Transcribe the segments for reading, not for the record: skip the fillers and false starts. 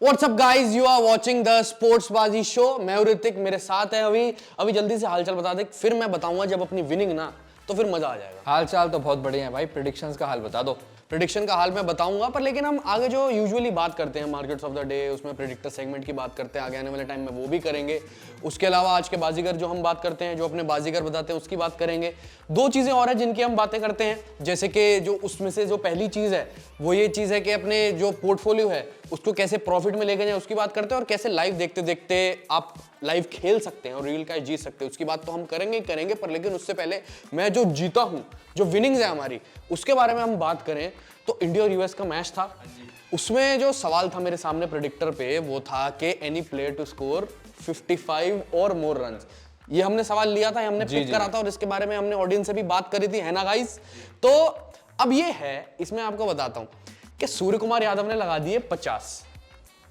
WhatsApp guys, you are watching the स्पोर्ट्सबाजी show. मैं हूं ऋतिक, मेरे साथ है अभी जल्दी से हालचाल बता दे, फिर मैं बताऊंगा जब अपनी विनिंग ना, तो फिर मजा आ जाएगा। हाल चाल तो बहुत बढ़िया है भाई। प्रेडिक्शंस का हाल बता दो। प्रेडिक्शन का हाल मैं बताऊंगा, पर लेकिन हम आगे जो यूजुअली बात करते हैं मार्केट्स ऑफ द डे, उसमें प्रेडिक्टर सेगमेंट की बात करते हैं, आगे आने वाले टाइम में वो भी करेंगे। उसके अलावा आज के बाजीगर जो हम बात करते हैं, जो अपने बाजीगर बताते हैं, उसकी बात करेंगे। दो चीजें और हैं जिनकी हम बातें करते हैं, जैसे कि जो उसमें से जो पहली चीज है वो ये चीज है कि अपने जो पोर्टफोलियो है उसको कैसे प्रॉफिट में लेके जाए, उसकी बात करते हैं। और कैसे लाइव देखते देखते आप लाइव खेल सकते हैं और रियल कैश जीत सकते हैं, उसकी बात तो हम करेंगे। पर लेकिन उससे पहले मैं जो जीता हूं, जो विनिंग्स है हमारी, उसके बारे में हम बात करें तो इंडिया और यूएस का मैच था। उसमें जो सवाल था मेरे सामने प्रेडिक्टर पे, वो था कि एनी प्लेयर टू स्कोर 55 और मोर रन्स। ये हमने सवाल लिया था, हमने पिक करा था और इसके बारे में हमने ऑडियंस से भी बात करी थी, है ना गाइस। तो अब ये है, इसमें आपको बताता हूं कि सूर्य कुमार यादव ने लगा दिए 50,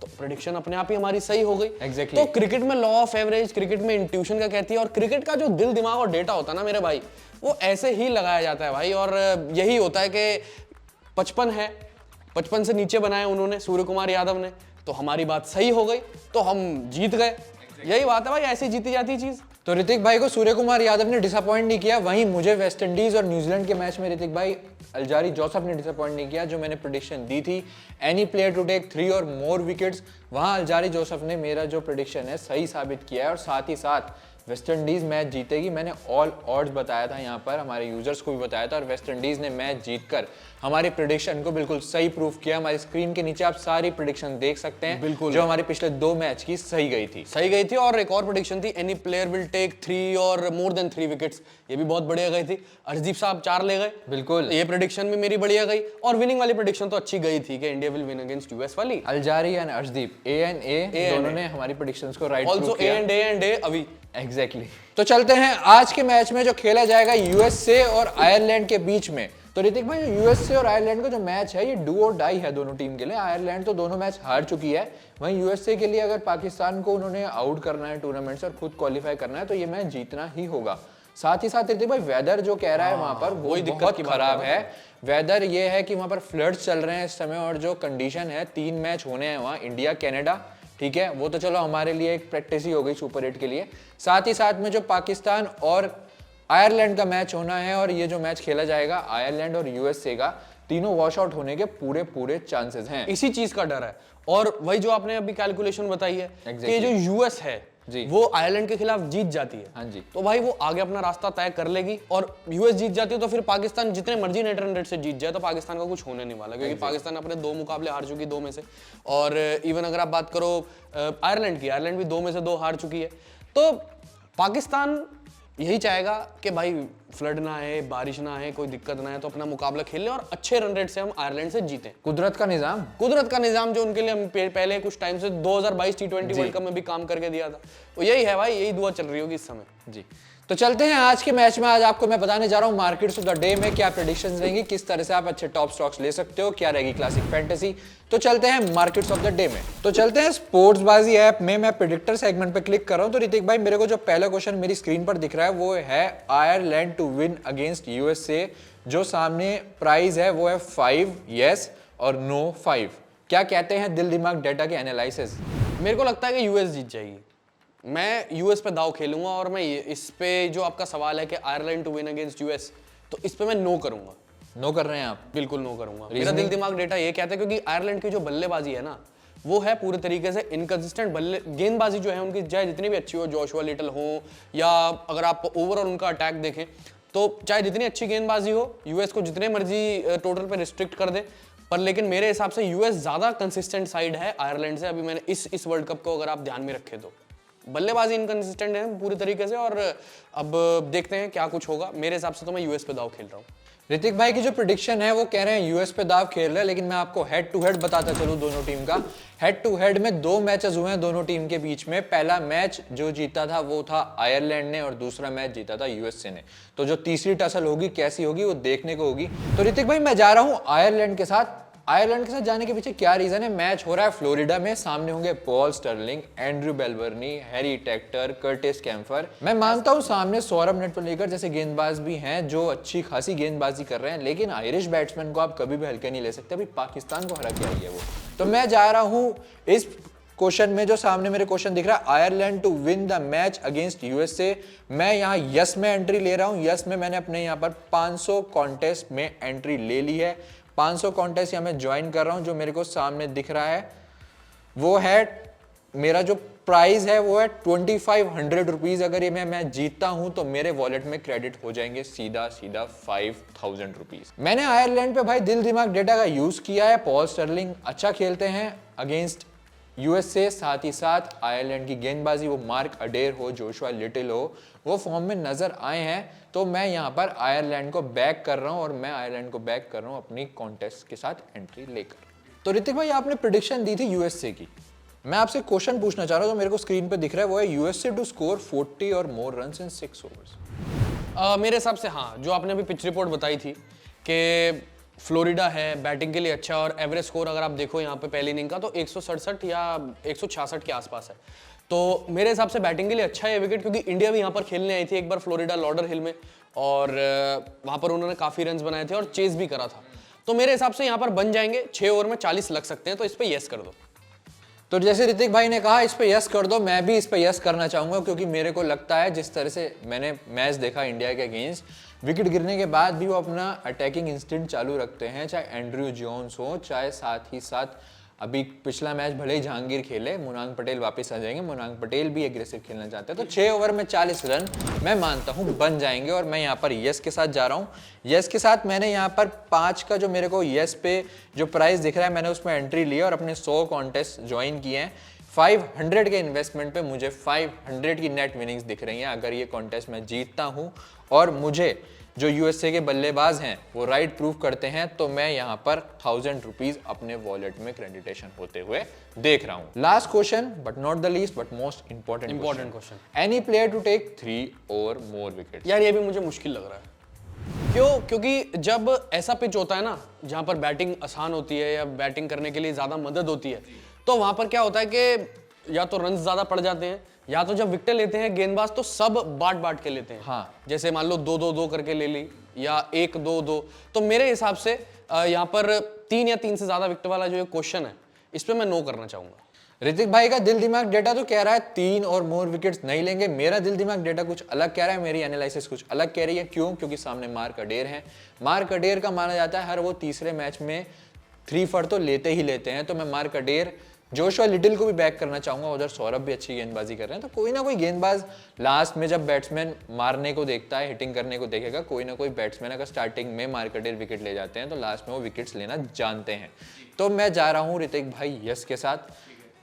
तो प्रेडिक्शन अपने आप ही हमारी सही हो गई। Exactly. तो क्रिकेट में लॉ ऑफ एवरेज, क्रिकेट में इंट्यूशन का कहती है, और क्रिकेट का जो दिल दिमाग और डेटा होता है ना मेरे भाई, वो ऐसे ही लगाया जाता है भाई। और यही होता है कि 55 है, 55 से नीचे बनाए उन्होंने सूर्य कुमार यादव ने, तो हमारी बात सही हो गई, तो हम जीत गए। यही बात है भाई, ऐसे जीती जाती चीज। तो ऋतिक भाई को सूर्य कुमार यादव ने डिसअपॉइंट नहीं किया, वहीं मुझे वेस्ट इंडीज और न्यूजीलैंड के मैच में ऋतिक भाई अल्जारी जोसेफ ने डिसअपॉइंट नहीं किया। जो मैंने प्रेडिक्शन दी थी एनी प्लेयर टू टेक 3 और मोर विकेट्स, वहां अल्जारी जोसेफ ने मेरा जो प्रेडिक्शन है सही साबित किया है। और साथ ही साथ वेस्ट इंडीज मैच जीतेगी, मैंने ऑल ऑड्स बताया था यहाँ पर, हमारे यूजर्स को भी बताया था, और वेस्ट इंडीज ने मैच जीतकर हमारी प्रेडिक्शन को बिल्कुल सही प्रूफ किया। हमारी स्क्रीन के नीचे आप सारी प्रेडिक्शन देख सकते हैं, बिल्कुल, जो हमारे पिछले 2 मैच की सही गई थी। और एक और प्रेडिक्शन थी, एनी प्लेयर विल टेक 3 और मोर देन 3 विकेट्स, ये भी बहुत बढ़िया गई थी। अर्शदीप साहब 4 ले गए, बिल्कुल, ये प्रेडिक्शन भी मेरी बढ़िया गई। और विनिंग वाली प्रेडिक्शन तो अच्छी गई थी कि India will win against US वाली। अल्जारी एंड अर्शदीप ए दोनों ने हमारी प्रेडिक्शंस को राइट ऑल्सो ए अभी एग्जैक्टली। तो चलते हैं आज के मैच में, जो खेला जाएगा यूएसए और आयरलैंड के बीच में। तो ऋतिक भाई, यूएसए और आयरलैंड का जो मैच है ये डू और डाई है दोनों टीम के लिए। आयरलैंड तो दोनों मैच हार चुकी है, वहीं यूएसए के लिए अगर पाकिस्तान को उन्होंने आउट करना है टूर्नामेंट से और खुद क्वालिफाई करना है, तो ये मैच जीतना ही होगा। साथ ही साथ ऋतिक भाई, वेदर जो कह रहा है वहां पर वो बहुत खराब है। वेदर ये है कि वहां पर फ्लड्स चल रहे हैं इस समय, और जो कंडीशन है 3 मैच होने हैं वहां, इंडिया कनाडा, ठीक है, वो तो चलो हमारे लिए एक प्रैक्टिस ही हो गई सुपर 8 के लिए। साथ ही साथ में जो पाकिस्तान और आयरलैंड का मैच होना है, और ये जो मैच खेला जाएगा आयरलैंड और यूएसए का, तीनों वॉश आउट होने के पूरे चांसेस हैं। इसी चीज का डर है। और वही जो आपने अभी कैलकुलेशन बताई है कि जो यूएस है जी, वो आयरलैंड के खिलाफ जीत जाती है, हाँ जी, तो भाई वो आगे अपना रास्ता तय कर लेगी। और यूएस जीत जाती है तो फिर पाकिस्तान जितने मर्जी नेट रन रेट से जीत जाए, तो पाकिस्तान का कुछ होने नहीं वाला, क्योंकि पाकिस्तान अपने 2 मुकाबले हार चुकी, 2 में से। और इवन अगर आप बात करो आयरलैंड की, आयरलैंड भी 2 में से 2 हार चुकी है। तो पाकिस्तान यही चाहेगा कि भाई फ्लड ना आए, बारिश ना आए, कोई दिक्कत ना आए, तो अपना मुकाबला खेल लें और अच्छे रन रेट से हम आयरलैंड से जीतें। कुदरत का निजाम जो उनके लिए हम पहले कुछ टाइम से 2022 T20 वर्ल्ड कप में भी काम करके दिया था, तो यही है भाई, यही दुआ चल रही होगी इस समय जी। तो चलते हैं आज के मैच में। आज आपको मैं बताने जा रहा हूं मार्केट्स ऑफ द डे में क्या प्रेडिक्शंस रहेंगी, किस तरह से आप अच्छे टॉप स्टॉक्स ले सकते हो, क्या रहेगी क्लासिक फैंटेसी। तो चलते हैं मार्केट्स ऑफ द डे में। तो चलते हैं स्पोर्ट्सबाजी ऐप में, मैं प्रेडिक्टर सेगमेंट पे क्लिक कर रहा हूं। तो ऋतिक भाई, मेरे को जो पहला क्वेश्चन मेरी स्क्रीन पर दिख रहा है वो है Ireland to win against USA. जो सामने प्राइस है वो है 5 यस और नो 5। क्या कहते हैं दिल दिमाग डेटा के एनालिसिस? मेरे को लगता है कि यूएस जीत जाएगी। मैं यूएस पे दाव खेलूंगा, और मैं इस पे जो आपका सवाल है कि Ireland to win against US, तो इस पे मैं नो करूंगा। नो कर रहे हैं आप? बिल्कुल नो करूंगा। मेरा दिल दिमाग डेटा ये कहता है, क्योंकि आयरलैंड की जो बल्लेबाजी है ना, वो है पूरे तरीके से इनकंसिस्टेंट गेंदबाजी जो है उनकी, चाहे जितनी भी अच्छी हो, जोशुआ लिटल हो, या अगर आप ओवरऑल उनका अटैक देखें, तो चाहे जितनी अच्छी गेंदबाजी हो, यूएस को जितने मर्जी टोटल पे रिस्ट्रिक्ट कर दे, पर लेकिन मेरे हिसाब से यूएस ज्यादा कंसिस्टेंट साइड है आयरलैंड से। अभी मैंने इस वर्ल्ड कप को अगर आप ध्यान में रखें, तो बल्लेबाजी इनकंसिस्टेंट है पूरी तरीके से, और अब देखते हैं क्या कुछ होगा। मेरे हिसाब से तो मैं यूएस पे दाव खेल रहा हूँ। ऋतिक भाई की जो प्रेडिक्शन है वो कह रहे हैं यूएस पे दाव खेल रहे हैं, लेकिन मैं आपको हेड टू हेड बताता चलूं दोनों टीम का। हेड टू हेड में 2 मैचेस हुए हैं दोनों टीम के बीच में। पहला मैच जो जीता था वो था आयरलैंड ने, और दूसरा मैच जीता था यूएसए ने। तो जो तीसरी टसल होगी कैसी होगी वो देखने को होगी। तो ऋतिक भाई, मैं जा रहा हूं आयरलैंड के साथ। आयरलैंड के साथ जाने के पीछे क्या रीजन है? मैच हो रहा है फ्लोरिडा में, सामने होंगे Paul Stirling, Andrew Balbirnie, Harry Tector, Curtis Campher. मैं मानता हूं सामने सौरभ नेटवलेकर जैसे गेंदबाज भी हैं जो अच्छी खासी गेंदबाजी कर रहे हैं, लेकिन आयरिश बैट्समैन को आप कभी भी हल्के नहीं ले सकते। अभी पाकिस्तान को हरा के आई है वो। तो मैं जा रहा हूं इस क्वेश्चन में जो सामने मेरे क्वेश्चन दिख रहा है, Ireland to win the match against USA, मैं यहाँ यस में एंट्री ले रहा हूँ। यस में मैंने अपने यहाँ पर 500 कॉन्टेस्ट में एंट्री ले ली है। 500 कॉन्टेस्ट यहाँ मैं ज्वाइन कर रहा हूँ। जो मेरे को सामने दिख रहा है वो है, मेरा जो प्राइस है वो है 2500 रुपीज। अगर ये मैं जीतता हूं तो मेरे वॉलेट में क्रेडिट हो जाएंगे सीधा 5000 रुपीज। मैंने आयरलैंड पे भाई दिल दिमाग डेटा का यूज किया है। पॉल स्टर्लिंग अच्छा खेलते हैं अगेंस्ट यूएसए, साथ ही साथ आयरलैंड की गेंदबाजी, वो मार्क अडेर हो, जोशुआ लिटिल हो, वो फॉर्म में नजर आए हैं। तो मैं यहाँ पर आयरलैंड को बैक कर रहा हूँ और मैं आयरलैंड को बैक कर रहा हूँ अपनी कॉन्टेस्ट के साथ एंट्री लेकर। तो ऋतिक भाई आपने प्रेडिक्शन दी थी यूएसए की, मैं आपसे क्वेश्चन पूछना चाह रहा हूं जो मेरे को स्क्रीन पे दिख रहा है, वो है यूएसए टू स्कोर 40 और मोर रन्स इन 6 ओवर्स। मेरे हिसाब से हाँ, जो आपने अभी पिच रिपोर्ट बताई थी कि फ्लोरिडा है बैटिंग के लिए अच्छा, और एवरेज स्कोर अगर आप देखो यहाँ पे पहली इनिंग का तो 167 या 166 के आसपास है। तो मेरे हिसाब से बैटिंग के लिए अच्छा है विकेट, क्योंकि इंडिया भी यहाँ पर खेलने आई थी एक बार फ्लोरिडा लॉडर हिल में, और वहाँ पर उन्होंने काफ़ी रन्स बनाए थे और चेस भी करा था। तो मेरे हिसाब से यहाँ पर बन जाएंगे, 6 ओवर में 40 लग सकते हैं, तो इस पर येस कर दो। तो जैसे ऋतिक भाई ने कहा इस पे यस कर दो, मैं भी इस पे यस करना चाहूंगा, क्योंकि मेरे को लगता है जिस तरह से मैंने मैच देखा इंडिया के अगेंस्ट, विकेट गिरने के बाद भी वो अपना अटैकिंग इंस्टिंक्ट चालू रखते हैं, चाहे एंड्रयू जोन्स हो, चाहे साथ ही साथ अभी पिछला मैच भले ही जहांगीर खेले, मुनांग पटेल वापस आ जाएंगे, मुनांग पटेल भी एग्रेसिव खेलना चाहते हैं। तो 6 ओवर में 40 रन मैं मानता हूं बन जाएंगे, और मैं यहाँ पर यस के साथ जा रहा हूं। यस के साथ मैंने यहाँ पर 5 का जो मेरे को यस पे जो प्राइस दिख रहा है, मैंने उसमें एंट्री ली और अपने 100 कॉन्टेस्ट ज्वाइन किए हैं। 500 के इन्वेस्टमेंट पे मुझे 500 की नेट विनिंग्स दिख रही हैं। अगर ये कॉन्टेस्ट मैं जीतता हूँ और मुझे जो यूएसए के बल्लेबाज हैं वो राइट प्रूव करते हैं, तो मैं यहाँ पर 1000 रुपीज अपने वॉलेट में क्रेडिटेशन होते हुए देख रहा हूँ। Last question but not the least but most important question, any player to take 3 और मोर विकेट। यार ये भी मुझे मुश्किल लग रहा है। क्यों? क्योंकि जब ऐसा पिच होता है ना जहाँ पर बैटिंग आसान होती है या बैटिंग करने के लिए ज्यादा मदद होती है, तो वहां पर क्या होता है कि या तो रन ज्यादा पड़ जाते हैं, या तो जब विकेट लेते हैं गेंदबाज तो सब बांट के लेते हैं। हाँ। जैसे मान लो 2-2-2 करके ले ली या 1-2-2। तो मेरे हिसाब से यहाँ पर 3 या 3 से ज्यादा विकेट वाला जो क्वेश्चन है, इस पे मैं नो करना चाहूंगा। ऋतिक भाई का दिल दिमाग डेटा तो कह रहा है 3 और मोर विकेट्स नहीं लेंगे। मेरा दिल दिमाग डेटा कुछ अलग कह रहा है, मेरी एनालिसिस कुछ अलग कह रही है। क्यों? क्योंकि सामने मार्क अडेर है। मार्क अडेर का माना जाता है हर वो तीसरे मैच में 3 फॉर तो लेते ही लेते हैं। तो मैं मार्क अडेर, जोशुआ लिटिल को भी बैक करना चाहूंगा। उधर सौरभ भी अच्छी गेंदबाजी कर रहे हैं, तो कोई ना कोई गेंदबाज लास्ट में जब बैट्समैन मारने को देखता है, हिटिंग करने को देखेगा, कोई ना कोई बैट्समैन अगर स्टार्टिंग में मार्क अडेर विकेट ले जाते हैं तो लास्ट में वो विकेट्स लेना जानते हैं। तो मैं जा रहा हूँ ऋतिक भाई यस के साथ।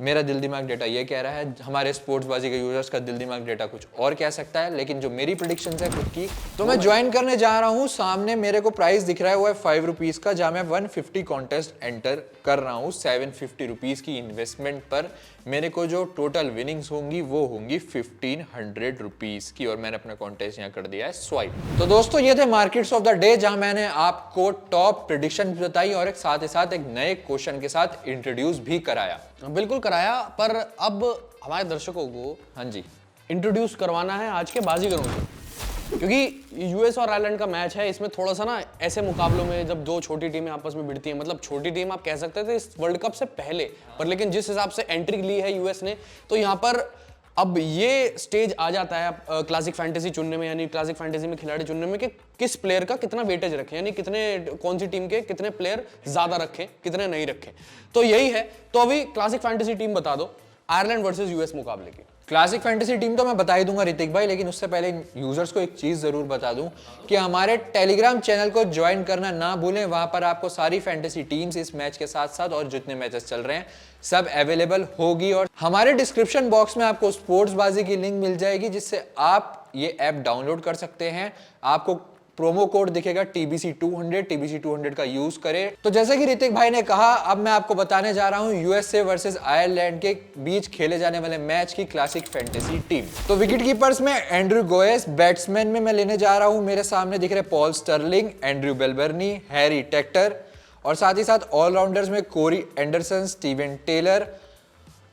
मेरा दिल दिमाग डेटा ये कह रहा है, हमारे स्पोर्ट्सबाजी के यूजर्स का दिल दिमाग डेटा कुछ और कह सकता है, लेकिन जो मेरी प्रेडिक्शंस है खुद की, तो मैं ज्वाइन करने जा रहा हूँ। सामने मेरे को प्राइस दिख रहा है वो है 5 रुपीज का, जहां मैं 150 कॉन्टेस्ट एंटर कर रहा हूँ। 750 रुपीज की इन्वेस्टमेंट पर मेरे को जो टोटल विनिंग्स होंगी वो होंगी 1500 रुपीज की, और मैंने अपना कॉन्टेस्ट यहाँ कर दिया है स्वाइप। तो दोस्तों ये थे मार्केट्स ऑफ द डे, जहां मैंने आपको टॉप प्रेडिक्शन बताई और एक साथ ही साथ एक नए क्वेश्चन के साथ इंट्रोड्यूस भी कराया। बिल्कुल कराया, पर अब हमारे दर्शकों को हाँ जी इंट्रोड्यूस करवाना है आज के बाजीगरों से, क्योंकि यूएस और आयरलैंड का मैच है। इसमें थोड़ा सा ना ऐसे मुकाबलों में जब 2 छोटी टीमें आपस में भिड़ती हैं, मतलब छोटी टीम आप कह सकते थे इस वर्ल्ड कप से पहले, पर लेकिन जिस हिसाब से एंट्री ली है यूएस ने, तो यहाँ पर अब ये स्टेज आ जाता है क्लासिक फैंटेसी चुनने में, यानी क्लासिक फैंटेसी में खिलाड़ी चुनने में कि किस प्लेयर का कितना वेटेज रखें, यानी कौन सी टीम के कितने प्लेयर ज्यादा रखें, कितने नहीं रखें। तो यही है। तो अभी क्लासिक फैंटेसी टीम बता दो आयरलैंड वर्सेस यूएस मुकाबले की। क्लासिक फैंटेसी टीम तो मैं बता ही दूंगा ऋतिक भाई, लेकिन उससे पहले यूजर्स को एक चीज जरूर बता दूं कि हमारे टेलीग्राम चैनल को ज्वाइन करना ना भूलें। वहां पर आपको सारी फैंटेसी टीम्स इस मैच के साथ साथ और जितने मैचेस चल रहे हैं सब अवेलेबल होगी, और हमारे डिस्क्रिप्शन बॉक्स में आपको स्पोर्ट्सबाजी की लिंक मिल जाएगी, जिससे आप ये ऐप डाउनलोड कर सकते हैं। आपको प्रोमो कोड दिखेगा TBC200 का यूज करें। तो जैसे कि ऋतिक भाई ने कहा, अब मैं आपको बताने जा रहा हूं यूएसए वर्सेस आयरलैंड के बीच खेले जाने वाले मैच की क्लासिक फैंटेसी टीम। तो विकेट कीपर्स में एंड्रयू गोएस, बैट्समैन में मैं लेने जा रहा हूं, मेरे सामने दिख रहे Paul Stirling, Andrew Balbirnie, Harry Tector, और साथ ही साथ ऑलराउंडर्स में Corey Anderson, Steven Taylor,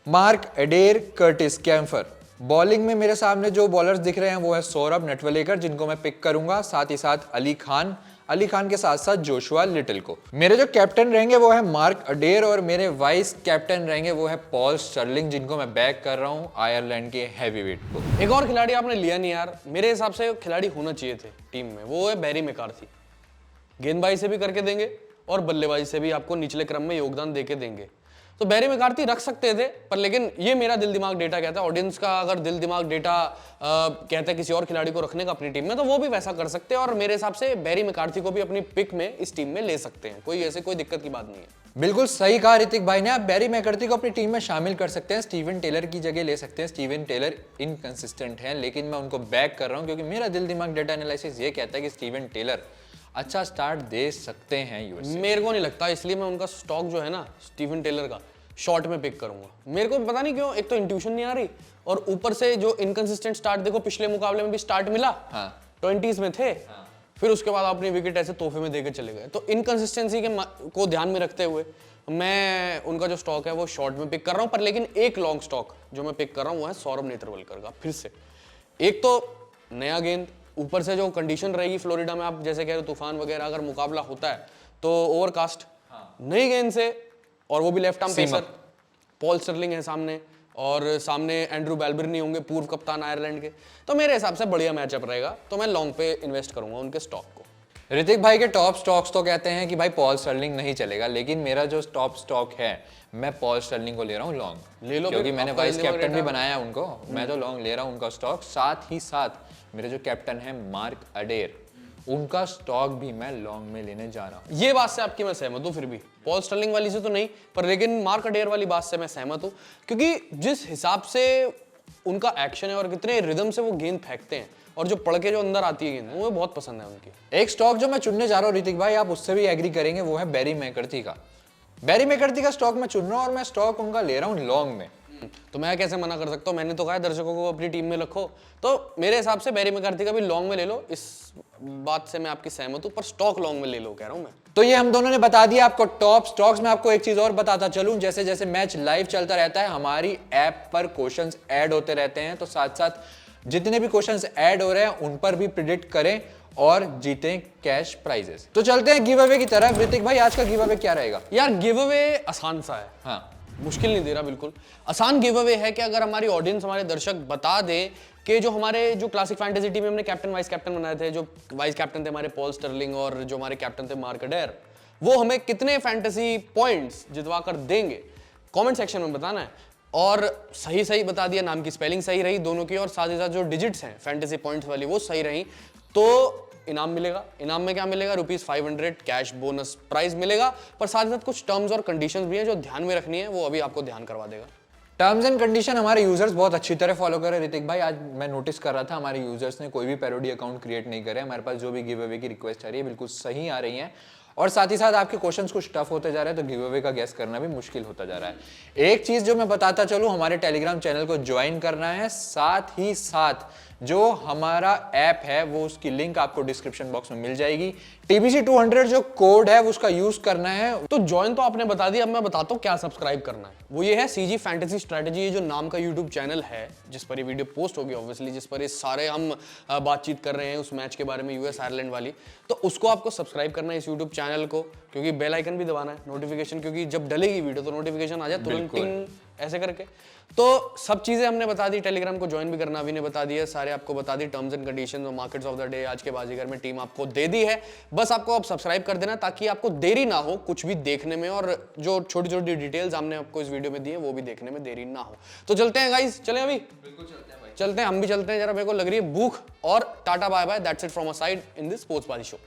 Mark Adair, Curtis Campher. Bowling में मेरे सामने जो बॉलर्स दिख रहे हैं वो है सौरभ नटवलेकर, जिनको मैं पिक करूंगा, साथ ही साथ अली खान, अली खान के साथ साथ जोशुआ लिटिल को। मेरे जो कैप्टन रहेंगे वो है मार्क अडेर और मेरे वाइस कैप्टन रहेंगे वो है पॉल स्टर्लिंग, जिनको मैं बैक कर रहा हूँ आयरलैंड के हैवीवेट को। एक और खिलाड़ी आपने लिया नहीं यार, मेरे हिसाब से खिलाड़ी होना चाहिए थे टीम में, वो है बैरी मैकार्थी। गेंदबाजी से भी करके देंगे और बल्लेबाजी से भी आपको निचले क्रम में योगदान देके देंगे। तो बैरी मैकार्थी रख सकते थे, पर लेकिन ये मेरा दिल दिमाग डेटा कहता है, ऑडियंस का अगर दिल दिमाग डेटा कहता है किसी और खिलाड़ी को रखने का अपनी टीम में, तो वो भी वैसा कर सकते हैं और मेरे हिसाब से बैरी मैकार्थी को भी अपनी पिक में इस टीम में ले सकते हैं। कोई दिक्कत की बात नहीं है। बिल्कुल सही कहा ऋतिक भाई ने, आप बैरी मैकार्थी को अपनी टीम में शामिल कर सकते हैं, स्टीवन टेलर की जगह ले सकते हैं। स्टीवन टेलर इनकंसिस्टेंट है, लेकिन मैं उनको बैक कर रहा हूँ क्योंकि मेरा दिल दिमाग डेटा एनालिसिस ये कहता है कि स्टीवन टेलर अच्छा स्टार्ट दे सकते हैं यूएस। मेरे को नहीं लगता, इसलिए मैं उनका स्टॉक जो है ना स्टीवन टेलर का शॉर्ट में पिक करूंगा। मेरे को पता नहीं क्यों, एक तो इंट्यूशन नहीं आ रही और ऊपर से जो इनकंसिस्टेंट स्टार्ट, देखो पिछले मुकाबले में भी स्टार्ट मिला, 20s में थे, फिर उसके बाद अपनी विकेट ऐसे तोहफे में देकर चले गए। तो इनकंसिस्टेंसी को ध्यान में रखते हुए मैं उनका जो स्टॉक है वो शॉर्ट में पिक कर रहा हूँ। पर लेकिन एक लॉन्ग स्टॉक जो मैं पिक कर रहा हूँ वो है सौरभ नेत्रवलकर का। फिर से एक तो नया गेंद, ऊपर से जो कंडीशन रहेगी फ्लोरिडा में, आप जैसे कह रहे हो तूफान वगैरह, अगर मुकाबला होता है तो ओवरकास्ट, नई गेंद से, और वो भी left arm pacer. Paul Stirling है सामने और सामने एंड्रू बेलबिर्नी होंगे, पूर्व कप्तान आयरलैंड के। तो मेरे हिसाब से बढ़िया मैचअप रहेगा, तो मैं लॉन्ग पे इन्वेस्ट करूंगा उनके स्टॉक को। ऋतिक भाई के टॉप स्टॉक्स तो कहते हैं कि भाई पॉल स्टर्लिंग नहीं चलेगा, लेकिन मेरा जो टॉप स्टॉक है मैं पॉल स्टर्लिंग को ले रहा हूँ लॉन्ग। ले लो, क्योंकि मैंने वाइस कैप्टन भी बनाया उनको, मैं तो लॉन्ग ले रहा हूँ उनका स्टॉक। साथ ही साथ मेरे जो कैप्टन है मार्क अडेर, उनका स्टॉक भी मैं लॉन्ग में लेने जा रहा हूँ। ये बात से आपकी मैं सहमत हूँ, फिर भी पॉल स्टर्लिंग वाली से तो नहीं, पर लेकिन मार्क अडेर वाली बात से मैं सहमत हूँ, क्योंकि जिस हिसाब से उनका एक्शन है और कितने रिदम से वो गेंद फेंकते हैं और जो पड़ के जो अंदर आती है गेंद, वो बहुत पसंद है उनकी। एक स्टॉक जो मैं चुनने जा रहा हूँ ऋतिक भाई, आप उससे भी एग्री करेंगे, वो है बैरी मैकार्थी का। बैरी मैकार्थी का स्टॉक मैं चुन रहा हूँ और मैं स्टॉक उनका ले रहा हूँ लॉन्ग में। तो मैं कैसे मना कर सकता हूँ, मैंने तो कहा दर्शकों को अपनी टीम में रखो, तो मेरे हिसाब से बैरी मैकार्थी का भी लॉन्ग में ले लो। इस बात से मैं आपकी सहमत हूँ, पर स्टॉक लॉन्ग में ले लो कह रहा हूँ मैं। तो ये हम दोनों ने बता दिया आपको टॉप स्टॉक्स। में आपको एक चीज और बताता चलूं, जैसे जैसे मैच लाइव चलता रहता है हमारी ऐप पर क्वेश्चंस ऐड होते रहते हैं, तो साथ साथ जितने भी क्वेश्चंस ऐड हो रहे हैं उन पर भी प्रिडिक्ट करें और जीतें कैश प्राइजेस। तो चलते हैं गिव अवे की तरफ। ऋतिक भाई आज का गिव अवे क्या रहेगा? यार गिव अवे आसान सा है, हाँ, मुश्किल नहीं दे रहा, बिल्कुल आसान गिव अवे है कि अगर हमारी ऑडियंस, हमारे दर्शक बता दें कि जो हमारे जो क्लासिक फैंटेसी टीम में हमने कैप्टन वाइस कैप्टन बनाए थे, जो वाइस कैप्टन थे हमारे पॉल स्टर्लिंग और जो हमारे कैप्टन थे मार्क अडेर, वो हमें कितने फैंटेसी पॉइंट्स जितवा कर देंगे, कमेंट सेक्शन में बताना है। और सही बता दिया, नाम की स्पेलिंग सही रही दोनों की, और साथ ही साथ जो डिजिट्स हैं फैंटेसी पॉइंट्स वाली वो सही रही, तो इनाम मिलेगा। इनाम में क्या मिलेगा? ₹500 कैश बोनस प्राइज मिलेगा, पर साथ ही साथ कुछ टर्म्स और कंडीशंस भी हैं जो ध्यान में रखनी है, वो अभी आपको ध्यान करवा देगा। टर्म्स एंड कंडीशन हमारे यूजर्स बहुत अच्छी तरह फॉलो कर रहे हैं ऋतिक भाई। आज मैं नोटिस कर रहा था हमारे यूजर्स ने कोई भी पैरोडी अकाउंट क्रिएट नहीं करे। हमारे पास जो भी गिव अवे की रिक्वेस्ट आ रही है बिल्कुल सही आ रही है, और साथ ही साथ आपके क्वेश्चंस कुछ टफ होते जा रहे हैं, तो गिव अवे का गेस करना भी मुश्किल होता जा रहा है। एक चीज जो मैं बताता चलूं, हमारे टेलीग्राम चैनल को ज्वाइन करना है, साथ ही साथ जो हमारा ऐप है वो उसकी लिंक आपको डिस्क्रिप्शन बॉक्स में मिल जाएगी। TBC200 जो कोड है वो उसका यूज करना है। तो ज्वाइन तो आपने बता दिया, अब मैं बताता हूँ क्या सब्सक्राइब करना है। वो ये है CG फैंटेसी स्ट्रेटजी, ये जो नाम का यूट्यूब चैनल है जिस पर ये वीडियो पोस्ट होगी ऑब्वियसली, जिस पर ये सारे हम बातचीत कर रहे हैं उस मैच के बारे में, US आयरलैंड वाली, तो उसको आपको सब्सक्राइब करना है इस यूट्यूब चैनल को, क्योंकि बेल आइकन भी दबाना है, नोटिफिकेशन, क्योंकि जब डलेगी वीडियो तो नोटिफिकेशन आ जाए तुरंत टिंग ऐसे करके। तो सब चीजें हमने बता दी, टेलीग्राम को ज्वाइन भी करना अभी ने बता दिया, सारे आपको बता दी टर्म्स एंड कंडीशंस और मार्केट्स ऑफ द डे आज के बाजीगर में टीम आपको दे दी है। बस आपको अब सब्सक्राइब कर देना ताकि आपको देरी ना हो कुछ भी देखने में, और जो छोटी छोटी डिटेल्स हमने आपको इस वीडियो में दी है वो भी देखने में देरी ना हो। तो चलते हैं गाइस, चलें अभी? बिल्कुल चलते हैं भाई, चलते हैं, हम भी चलते हैं, जरा मेरे को लग रही है भूख। और tata bye bye, that's it from a side in this sports Baazi show.